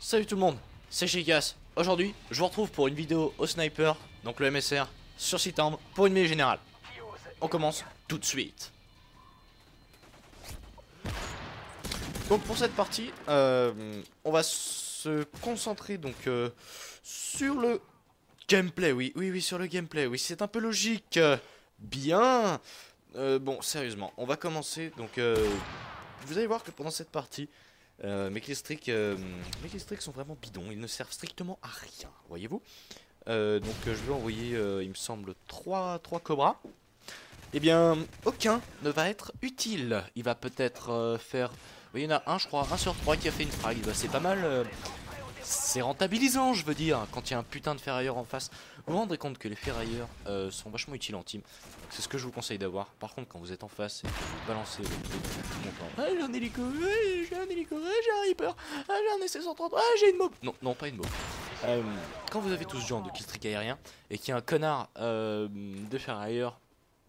Salut tout le monde, c'est Gigas. Aujourd'hui, je vous retrouve pour une vidéo au sniper, donc le MSR, sur site arme, pour une mêlée générale. On commence tout de suite. Donc pour cette partie, on va se concentrer donc sur le gameplay. Oui, sur le gameplay. Oui, c'est un peu logique. Bien. Bon, sérieusement, on va commencer. Donc, vous allez voir que pendant cette partie, mes killstreaks sont vraiment bidons. Ils ne servent strictement à rien, voyez-vous. Donc, je vais envoyer, il me semble, 3 cobras. Eh bien, aucun ne va être utile. Il va peut-être faire... Oui, il y en a un, je crois, 1 sur 3 qui a fait une frag. Bah, c'est pas mal. C'est rentabilisant, je veux dire, quand il y a un putain de ferrailleur en face. Vous vous rendrez compte que les ferrailleurs sont vachement utiles en team. C'est ce que je vous conseille d'avoir. Par contre, quand vous êtes en face et que vous balancez le truc, ah, j'ai un hélico, j'ai un hélico, j'ai un Reaper, ah, j'ai un SC-130, ah, j'ai une mob. Non, pas une mob. Quand vous avez tout ce genre de killstreak aérien et qu'il y a un connard de ferrailleur,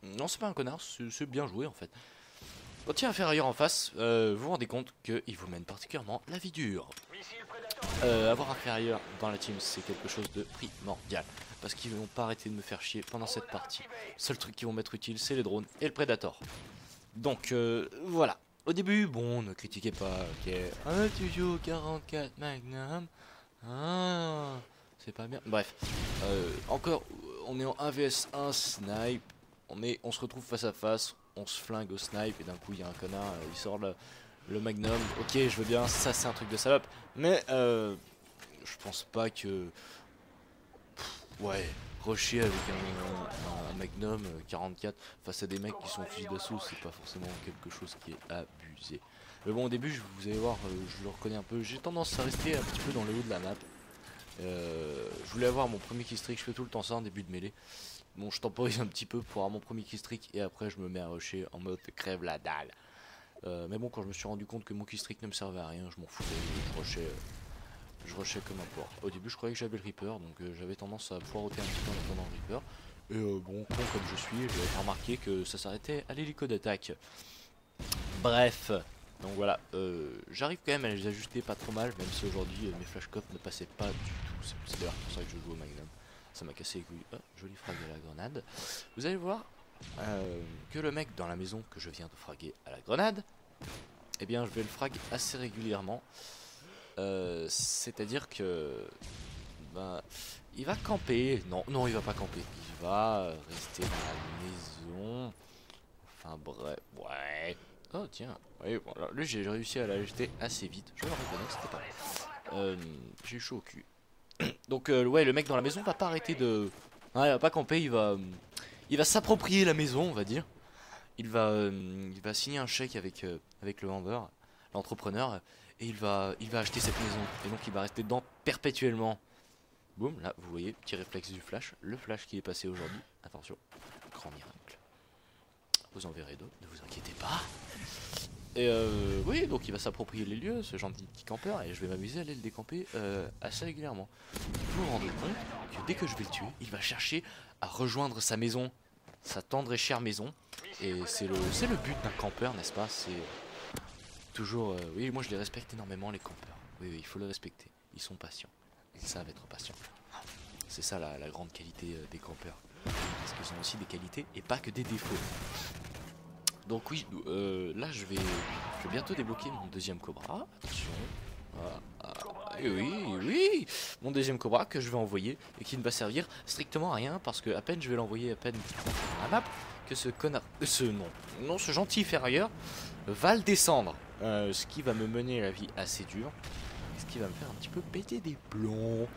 non, c'est pas un connard, c'est bien joué en fait. Quand il y a un ferrailleur en face, vous vous rendez compte qu'il vous mène particulièrement la vie dure. Avoir un ferrailleur dans la team, c'est quelque chose de primordial. Parce qu'ils vont pas arrêter de me faire chier pendant cette partie. Le seul truc qu'ils vont mettre utile, c'est les drones et le Predator. Donc voilà. Au début, bon, ne critiquez pas, ok. Ah, tu joues au 44 Magnum. Ah, c'est pas bien. Bref. Encore, on est en 1 vs 1 snipe. On se retrouve face à face. On se flingue au snipe et d'un coup, il y a un connard, il sort le magnum. Ok, je veux bien, ça c'est un truc de salope. Mais je pense pas que... ouais, rusher avec un magnum 44 face à des mecs qui sont fusils d'assaut, c'est pas forcément quelque chose qui est abusé. Mais bon, au début, vous allez voir, je le reconnais un peu. J'ai tendance à rester un petit peu dans le haut de la map. Je voulais avoir mon premier killstreak, je fais tout le temps ça en début de mêlée. Bon, je temporise un petit peu pour avoir mon premier killstreak et après je me mets à rusher en mode crève la dalle. Mais bon, quand je me suis rendu compte que mon killstreak ne me servait à rien, je m'en foutais, je rushais comme un porc. Au début, je croyais que j'avais le Reaper, donc j'avais tendance à poireauter un petit peu en attendant le Reaper. Et bon, con comme je suis, j'ai remarqué que ça s'arrêtait à l'hélico d'attaque. Bref, donc voilà, j'arrive quand même à les ajuster pas trop mal, même si aujourd'hui mes flashcops ne passaient pas du tout. C'est d'ailleurs pour ça que je joue au Magnum. Ça m'a cassé les couilles. Oh, joli frag à la grenade. Vous allez voir que le mec dans la maison que je viens de fraguer à la grenade, eh bien je vais le frag assez régulièrement. C'est-à-dire que bah, il va camper. Non, il va pas camper. Il va rester dans la maison. Enfin bref, ouais. Oh tiens, oui, bon, alors, lui j'ai réussi à l'ajuster assez vite. Je le reconnais, c'était pas mal. J'ai eu chaud au cul. Donc ouais, le mec dans la maison va pas arrêter de... ouais, il va pas camper, il va s'approprier la maison, on va dire. Il va signer un chèque avec le vendeur, l'entrepreneur, et il va acheter cette maison. Et donc il va rester dedans perpétuellement. Boum, là vous voyez, petit réflexe du flash, le flash qui est passé aujourd'hui. Attention, grand miracle. Vous en verrez d'autres, ne vous inquiétez pas. Et oui, donc il va s'approprier les lieux, ce gentil petit campeur, et je vais m'amuser à aller le décamper assez régulièrement. Vous vous rendez compte que dès que je vais le tuer, il va chercher à rejoindre sa maison, sa tendre et chère maison. Et c'est le but d'un campeur, n'est-ce pas? C'est toujours... oui, moi je les respecte énormément, les campeurs. Oui, il faut les respecter. Ils sont patients. Ils savent être patients. C'est ça la grande qualité des campeurs. Parce qu'ils ont aussi des qualités et pas que des défauts. Donc oui, là je vais bientôt débloquer mon deuxième cobra. Attention. Oui, mon deuxième cobra que je vais envoyer et qui ne va servir strictement à rien parce que à peine je vais l'envoyer à peine dans la map que ce connard, ce gentil ferrailleur va le descendre. Ce qui va me mener la vie assez dure. Ce qui va me faire un petit peu péter des plombs.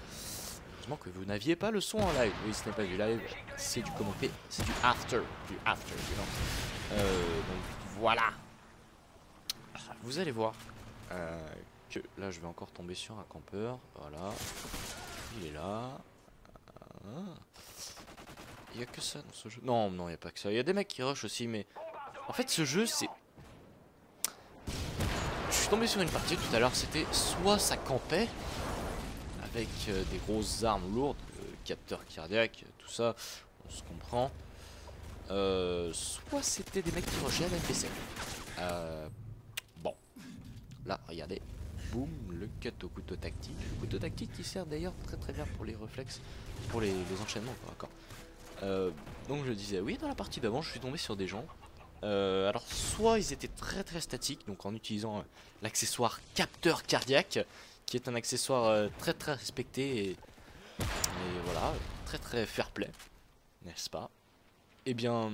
Heureusement que vous n'aviez pas le son en live. Oui, ce n'est pas du live, c'est du commenté, c'est du after, donc voilà. Vous allez voir que là je vais encore tomber sur un campeur. Voilà, il est là. Il n'y a que ça dans ce jeu. Non, il n'y a pas que ça. Il y a des mecs qui rushent aussi, mais en fait ce jeu c'est... Je suis tombé sur une partie tout à l'heure, c'était soit ça campait avec des grosses armes lourdes, capteurs cardiaques, tout ça, on se comprend. Soit c'était des mecs qui rushaient à la NPC. Bon, là, regardez. boum, le cut au couteau tactique. Le couteau tactique qui sert d'ailleurs très bien pour les réflexes, pour les enchaînements, quoi, d'accord. Donc je disais, oui, dans la partie d'avant, je suis tombé sur des gens. Alors, soit ils étaient très statiques, donc en utilisant l'accessoire capteur cardiaque, qui est un accessoire très respecté et voilà, très fair play, n'est-ce pas? Et bien,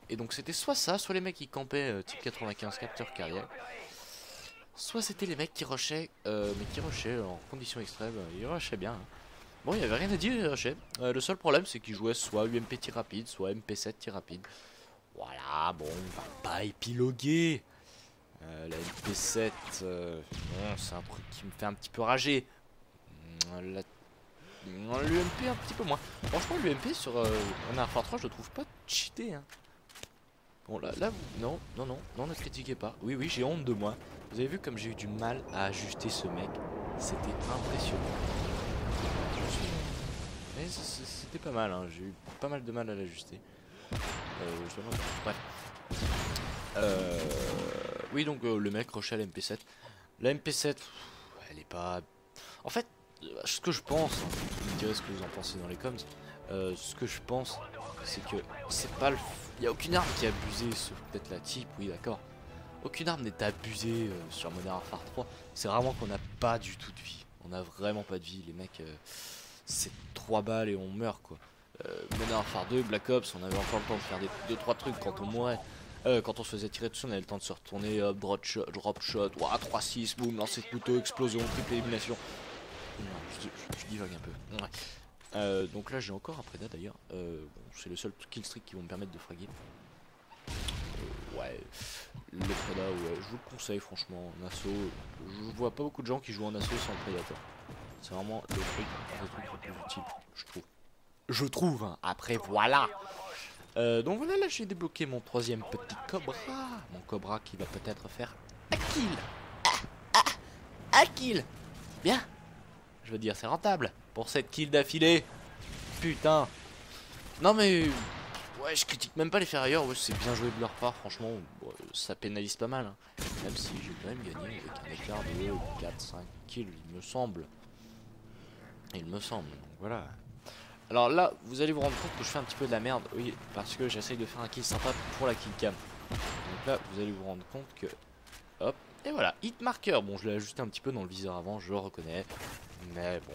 et donc c'était soit ça, soit les mecs qui campaient type 95 capteur cardiaque, soit c'était les mecs qui rushaient, mais qui rushaient en conditions extrêmes, ils rushaient bien. Hein. Bon, il y avait rien à dire, ils rushaient. Le seul problème, c'est qu'ils jouaient soit UMP tir rapide, soit MP7 tir rapide. Voilà, bon, on va pas épiloguer. La MP7, bon, c'est un truc qui me fait un petit peu rager. L'UMP un petit peu moins. Franchement, l'UMP sur Modern Warfare 3, je le trouve pas cheaté. Hein. Bon, là, non, ne critiquez pas. Oui, j'ai honte de moi. Vous avez vu comme j'ai eu du mal à ajuster ce mec. C'était impressionnant. Mais c'était pas mal, hein. J'ai eu pas mal de mal à l'ajuster. Bref. Oui, donc le mec rushait à la MP7. La MP7, elle est pas... En fait, ce que je pense, hein, vous me direz ce que vous en pensez dans les coms, ce que je pense, c'est que c'est pas le... Il n'y a aucune arme qui est abusée, sauf peut-être la type, oui d'accord. Aucune arme n'est abusée sur Modern Warfare 3. C'est vraiment qu'on n'a pas du tout de vie. On n'a vraiment pas de vie, les mecs, c'est 3 balles et on meurt quoi. Modern Warfare 2, Black Ops, on avait encore le temps de faire 2-3 trucs quand on mourait. Quand on se faisait tirer dessus, on avait le temps de se retourner, hop, drop shot, ouah, 3-6, boum, lancer de couteau, explosion, triple élimination. Je divague un peu. Ouais. Donc là j'ai encore un prédat d'ailleurs. Bon, c'est le seul kill streak qui vont me permettre de fraguer. Ouais, le prédat, ouais, je vous le conseille franchement. En assaut, je vois pas beaucoup de gens qui jouent en assaut sans le prédateur. C'est vraiment le truc le plus utile, je trouve. Hein. Après voilà. Donc voilà, là j'ai débloqué mon troisième petit cobra. Mon cobra qui va peut-être faire un kill. Un kill. Bien. Je veux dire, c'est rentable. Pour 7 kills d'affilée. Putain. Non mais... Ouais, je critique même pas les ferrailleurs. Ouais, c'est bien joué de leur part, franchement. Bon, ça pénalise pas mal. Hein. Même si j'ai quand même gagné avec un écart de 4-5 kills, il me semble. Il me semble. Donc voilà. Alors là, vous allez vous rendre compte que je fais un petit peu de la merde. Oui, parce que j'essaye de faire un kill sympa pour la kill cam. Donc là, vous allez vous rendre compte que... Hop, et voilà, hit marker. Bon, je l'ai ajusté un petit peu dans le viseur avant, je le reconnais. Mais bon.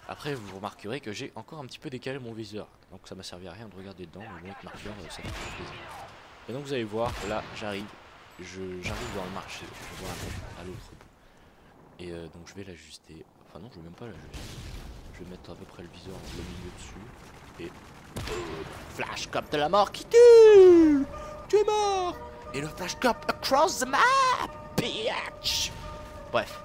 Après, vous remarquerez que j'ai encore un petit peu décalé mon viseur. Donc ça m'a servi à rien de regarder dedans. Mais bon, hit marker, ça fait plaisir. Et donc vous allez voir, là, j'arrive. J'arrive dans le marché. Je vois à l'autre bout. Et donc je vais l'ajuster. Enfin non, je vais même pas l'ajuster. Je vais mettre à peu près le viseur en milieu dessus. Et... flash cop de la mort qui tue. Tu es mort. Et le flash cop across the map, bitch. Bref.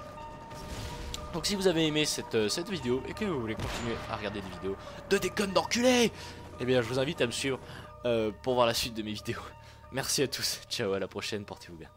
Donc si vous avez aimé cette vidéo et que vous voulez continuer à regarder des vidéos de déconnes d'enculés, eh bien je vous invite à me suivre pour voir la suite de mes vidéos. Merci à tous, ciao, à la prochaine, portez-vous bien.